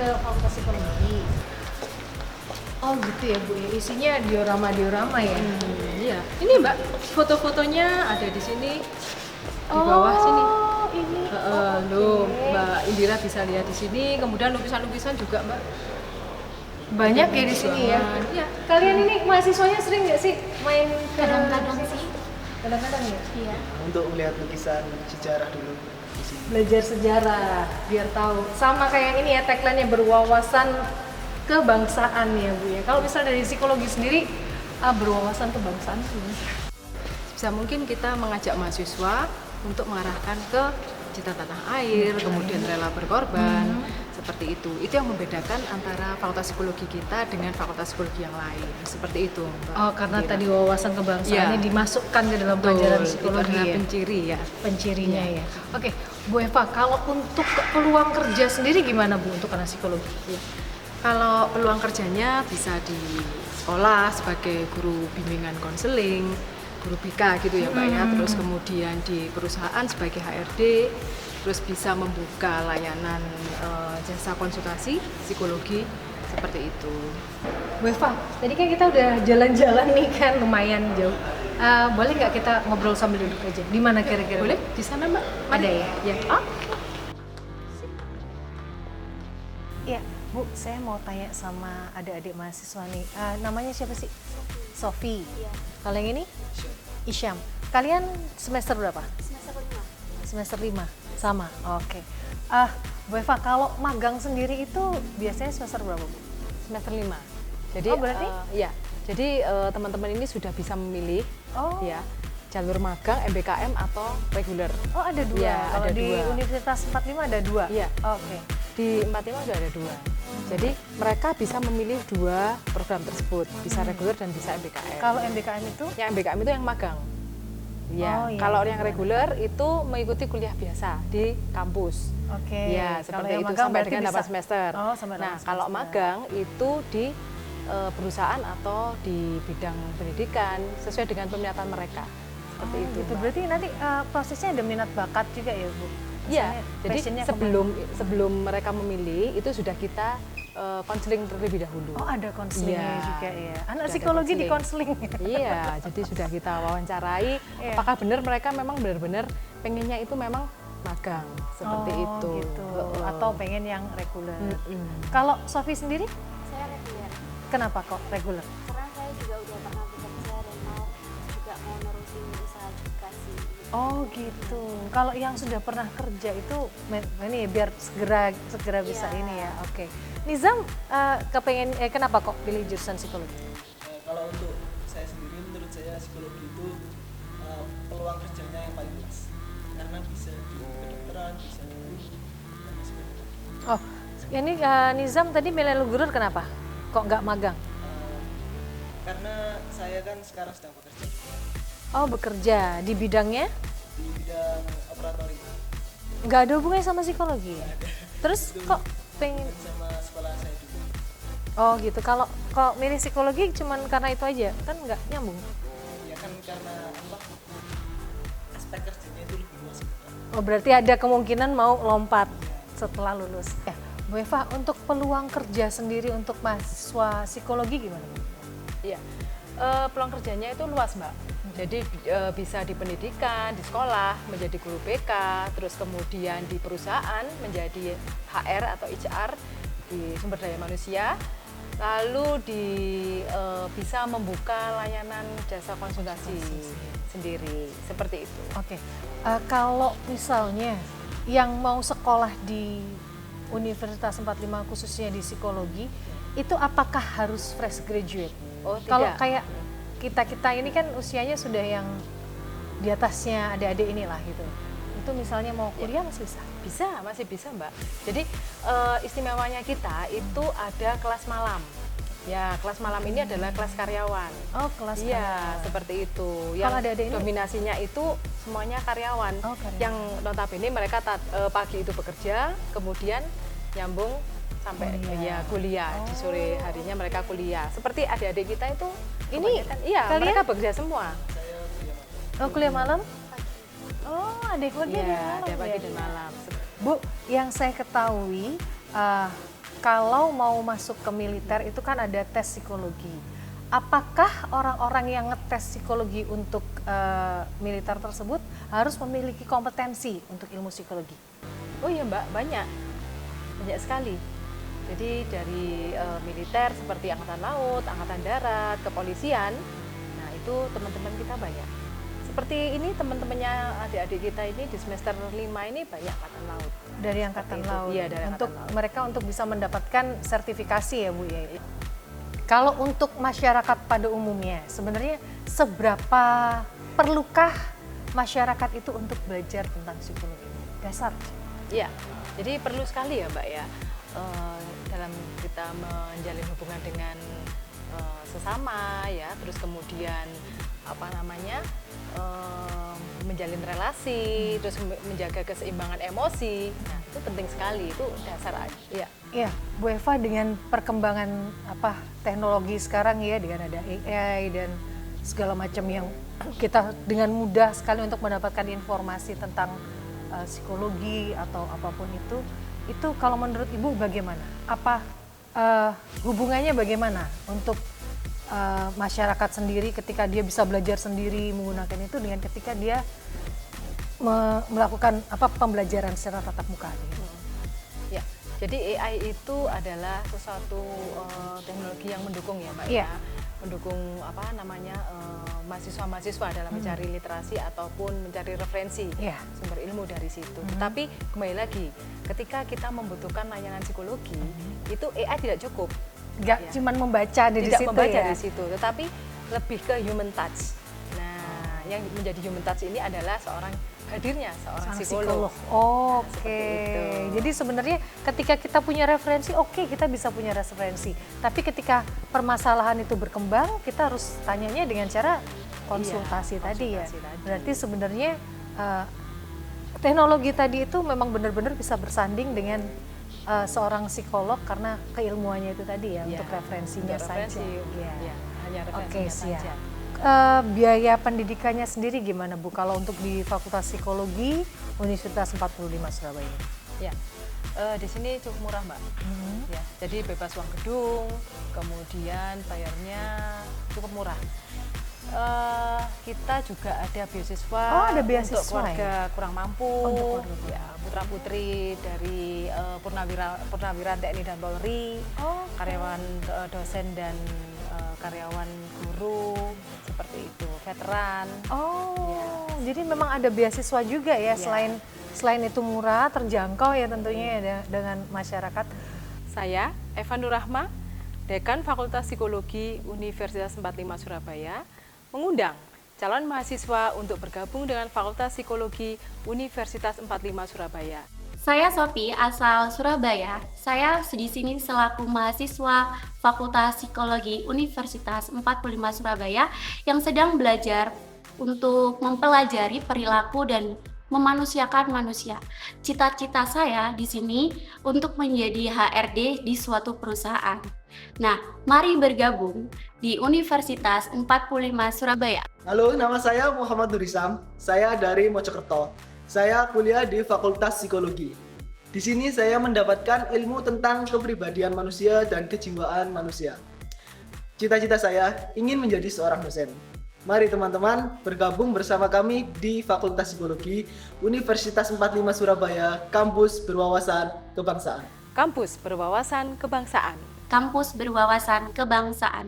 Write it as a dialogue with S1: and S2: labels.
S1: ke Fakultas Psikologi. Oh gitu ya Bu, isinya diorama ya?
S2: Iya, ini Mbak, foto-fotonya ada di sini, di bawah sini.
S1: Oh ini,
S2: Loh,
S1: oke.
S2: Mbak Indira bisa lihat di sini, kemudian lukisan-lukisan juga Mbak.
S1: Banyak ya di sini ya?
S2: Iya.
S1: Kalian ini mahasiswanya sering nggak sih main ke
S3: Kadang-kadang
S1: sini?
S3: sih.
S1: Kadang-kadang ya?
S3: Iya.
S4: Untuk melihat lukisan sejarah dulu di sini.
S1: Belajar sejarah biar tahu, sama kayak ini ya tagline-nya, berwawasan kebangsaan ya Bu ya. Kalau misalnya dari psikologi sendiri, berwawasan kebangsaan gimana?
S2: Bisa mungkin kita mengajak mahasiswa untuk mengarahkan ke cinta tanah air, kemudian rela berkorban, seperti itu. Itu yang membedakan antara fakultas psikologi kita dengan fakultas psikologi yang lain, seperti itu Mbak.
S1: Oh karena
S2: Indira.
S1: tadi wawasan kebangsaannya
S2: Iya.
S1: dimasukkan ke dalam
S2: Betul,
S1: pelajaran
S2: itu
S1: psikologi
S2: adalah
S1: ya?
S2: penciri ya.
S1: Pencirinya ya. Oke, Bu Eva, kalau untuk peluang kerja sendiri gimana Bu untuk anak psikologi?
S2: Kalau peluang kerjanya bisa di sekolah sebagai guru bimbingan konseling, guru BK gitu ya Mbak ya, terus kemudian di perusahaan sebagai HRD, terus bisa membuka layanan jasa konsultasi psikologi seperti itu.
S1: Bu Eva, tadi kan kita udah jalan-jalan nih kan lumayan jauh. Boleh nggak kita ngobrol sambil duduk aja? Di mana kira-kira?
S2: Boleh?
S1: Bu?
S2: Di sana Mbak?
S1: Ada ya?
S2: Ya.
S1: Iya, Bu, saya mau tanya sama adik-adik mahasiswa nih. Namanya siapa sih? Sofi.
S3: Iya.
S1: Kalau yang ini? Isyam. Kalian semester berapa?
S3: Semester 5.
S1: Semester 5. Sama. Oke. Bu Eva, kalau magang sendiri itu biasanya semester berapa, Bu?
S2: Semester 5. Jadi
S1: Oh, berarti?
S2: ya. Jadi teman-teman ini sudah bisa memilih
S1: Oh.
S2: ya jalur magang, MBKM atau reguler.
S1: Oh, ada dua.
S2: Iya,
S1: Kalau
S2: ada
S1: di
S2: dua.
S1: Universitas 45 ada dua.
S2: Iya.
S1: Oke.
S2: Di 45 sudah ada dua. Jadi mereka bisa memilih dua program tersebut, bisa reguler dan bisa MBKM.
S1: Kalau MBKM itu?
S2: Yang MBKM itu yang magang. Ya,
S1: Oh, iya,
S2: kalau
S1: iya.
S2: yang reguler itu mengikuti kuliah biasa di kampus.
S1: Oke.
S2: Ya,
S1: Kalau
S2: seperti
S1: yang
S2: itu
S1: magang
S2: sampai
S1: berarti
S2: dengan 8
S1: bisa.
S2: semester.
S1: Oh, sampai 8
S2: Nah, kalau
S1: semester.
S2: magang itu di perusahaan atau di bidang pendidikan sesuai dengan peminatan mereka. Seperti
S1: Oh,
S2: itu.
S1: gitu.
S2: Mbak.
S1: Berarti nanti prosesnya ada minat bakat juga ya, Bu?
S2: Iya,
S1: Misalnya
S2: jadi
S1: passionnya
S2: sebelum mereka memilih itu sudah kita konseling terlebih dahulu.
S1: Oh, ada konselingnya
S2: Iya.
S1: juga ya. Anak
S2: Sudah ada
S1: psikologi di
S2: konseling.
S1: konseling.
S2: Iya, jadi sudah kita wawancarai
S1: Iya.
S2: apakah benar mereka memang benar-benar pengennya itu memang magang seperti
S1: Oh,
S2: itu.
S1: gitu.
S2: Heeh.
S1: Atau pengen yang reguler.
S2: Mm-mm.
S1: Kalau Sofi sendiri,
S3: Saya reguler.
S1: kenapa kok reguler?
S3: Karena saya juga udah pernah bekerja dan mau nerusin usaha juga sih.
S1: Oh gitu. Kalau yang sudah pernah kerja itu ini biar segera bisa
S3: Iya.
S1: ini ya. Oke. Nizam kenapa kok pilih jurusan psikologi?
S4: Kalau untuk saya sendiri, menurut saya psikologi itu peluang kerjanya yang paling luas. Karena bisa di kedokteran, bisa di dan lain sebagainya.
S1: Oh, ini Nizam tadi milih guru kenapa? Kok nggak magang?
S4: Karena saya kan sekarang sedang bekerja
S1: Oh, bekerja di bidangnya
S4: di bidang operatori
S1: nggak ada hubungannya sama psikologi. Terus kok pengen?
S4: sama sekolah saya dulu.
S1: Oh gitu. Kalau kok milih psikologi cuman karena itu aja kan nggak nyambung.
S4: Ya kan karena apa? Aspek kerjanya itu lebih luas.
S1: Oh berarti ada kemungkinan mau lompat setelah lulus. Ya, Bu Eva, untuk peluang kerja sendiri untuk mahasiswa psikologi gimana?
S2: Iya, peluang kerjanya itu luas Mbak. Jadi bisa di pendidikan, di sekolah, menjadi guru BK, terus kemudian di perusahaan menjadi HR atau HR di sumber daya manusia, lalu bisa membuka layanan jasa konsultasi sendiri, seperti itu.
S1: Oke, kalau misalnya yang mau sekolah di Universitas 45 khususnya di psikologi, itu apakah harus fresh graduate?
S2: Oh,
S1: Kalau
S2: tidak.
S1: kayak kita ini kan usianya sudah yang di atasnya adik-adik inilah gitu. Itu misalnya mau kuliah masih bisa?
S2: Bisa, masih bisa Mbak. Jadi istimewanya kita itu ada kelas malam. Ya, kelas malam ini adalah kelas karyawan.
S1: Oh, kelas
S2: Iya,
S1: karyawan.
S2: seperti itu.
S1: Kalau
S2: Yang
S1: adik-adik ini?
S2: dominasinya itu semuanya karyawan.
S1: Oh, karyawan.
S2: Yang notabene mereka pagi itu bekerja, kemudian nyambung sampai kuliah. Di sore harinya mereka kuliah. Seperti adik-adik kita itu
S1: Ini
S2: kebanyakan, iya,
S1: kalian?
S2: mereka bekerja semua.
S1: Oh, kuliah malam? Oh, adik lagi
S2: Iya,
S1: ada
S2: ada
S1: malam
S2: pagi
S1: ya?
S2: dan malam.
S1: Bu, yang saya ketahui kalau mau masuk ke militer itu kan ada tes psikologi. Apakah orang-orang yang ngetes psikologi untuk militer tersebut harus memiliki kompetensi untuk ilmu psikologi?
S2: Oh iya Mbak, banyak sekali. Jadi dari militer seperti Angkatan Laut, Angkatan Darat, Kepolisian, nah itu teman-teman kita banyak. Seperti ini teman-temannya adik-adik kita ini di semester 5 ini banyak Angkatan Laut.
S1: Dari Angkatan
S2: Seperti itu.
S1: Laut,
S2: Iya, dari
S1: untuk
S2: Angkatan Laut.
S1: mereka untuk bisa mendapatkan sertifikasi ya Bu ya. Kalau untuk masyarakat pada umumnya, sebenarnya seberapa perlukah masyarakat itu untuk belajar tentang psikologi dasar?
S2: Iya, jadi perlu sekali ya Mbak ya, dalam kita menjalin hubungan dengan sesama ya, terus kemudian menjalin relasi, terus menjaga keseimbangan emosi. Nah itu penting sekali, itu dasar aja. Iya.
S1: Iya, Bu Eva, dengan perkembangan teknologi sekarang ya, dengan ada AI dan segala macam yang kita dengan mudah sekali untuk mendapatkan informasi tentang psikologi atau apapun itu kalau menurut Ibu bagaimana? Apa hubungannya bagaimana untuk masyarakat sendiri ketika dia bisa belajar sendiri menggunakan itu dengan ketika dia melakukan pembelajaran secara tatap muka?
S2: Ya, jadi AI itu adalah sesuatu teknologi yang mendukung ya Mbak
S1: Iya.
S2: ya, mendukung mahasiswa-mahasiswa dalam mencari literasi ataupun mencari referensi
S1: Iya.
S2: sumber ilmu dari situ. Tetapi kembali lagi, ketika kita membutuhkan layanan psikologi, itu AI tidak cukup.
S1: Nggak
S2: Ya.
S1: cuman membaca dari
S2: Tidak
S1: situ
S2: membaca
S1: ya?
S2: dari situ, tetapi lebih ke human touch. Nah, yang menjadi human touch ini adalah hadirnya seorang psikolog.
S1: Oke.
S2: seperti itu.
S1: Jadi sebenarnya ketika kita punya referensi, oke, kita bisa punya referensi. Tapi ketika permasalahan itu berkembang, kita harus tanyanya dengan cara konsultasi tadi ya.
S2: konsultasi tadi.
S1: Berarti sebenarnya teknologi tadi itu memang benar-benar bisa bersanding dengan seorang psikolog karena keilmuannya itu tadi ya,
S2: Ya,
S1: untuk referensinya
S2: untuk
S1: saja.
S2: referensi,
S1: Iya.
S2: ya, hanya
S1: Oke,
S2: referensinya
S1: siap.
S2: saja.
S1: Biaya pendidikannya sendiri gimana Bu kalau untuk di Fakultas Psikologi Universitas 45 Surabaya ini?
S2: Ya, di sini cukup murah Mbak. Ya, jadi bebas uang gedung, kemudian bayarnya cukup murah. Kita juga ada beasiswa,
S1: Oh, ada beasiswa
S2: untuk keluarga kurang mampu,
S1: Untuk keluarga kurang
S2: ya, putra putri dari purnawira TNI dan Polri, karyawan dosen dan karyawan guru seperti itu, veteran.
S1: Jadi memang ada beasiswa juga ya,
S2: Iya.
S1: selain itu murah, terjangkau ya tentunya ya dengan masyarakat.
S2: Saya Eva Nurrahma, Dekan Fakultas Psikologi Universitas 45 Surabaya, mengundang calon mahasiswa untuk bergabung dengan Fakultas Psikologi Universitas 45 Surabaya.
S3: Saya Sophie, asal Surabaya. Saya di sini selaku mahasiswa Fakultas Psikologi Universitas 45 Surabaya yang sedang belajar untuk mempelajari perilaku dan memanusiakan manusia. Cita-cita saya di sini untuk menjadi HRD di suatu perusahaan. Nah, mari bergabung di Universitas 45 Surabaya.
S4: Halo, nama saya Muhammad Nurisam. Saya dari Mojokerto. Saya kuliah di Fakultas Psikologi. Di sini saya mendapatkan ilmu tentang kepribadian manusia dan kejiwaan manusia. Cita-cita saya ingin menjadi seorang dosen. Mari teman-teman bergabung bersama kami di Fakultas Psikologi Universitas 45 Surabaya, Kampus Berwawasan Kebangsaan.
S2: Kampus Berwawasan Kebangsaan.
S3: Kampus Berwawasan Kebangsaan.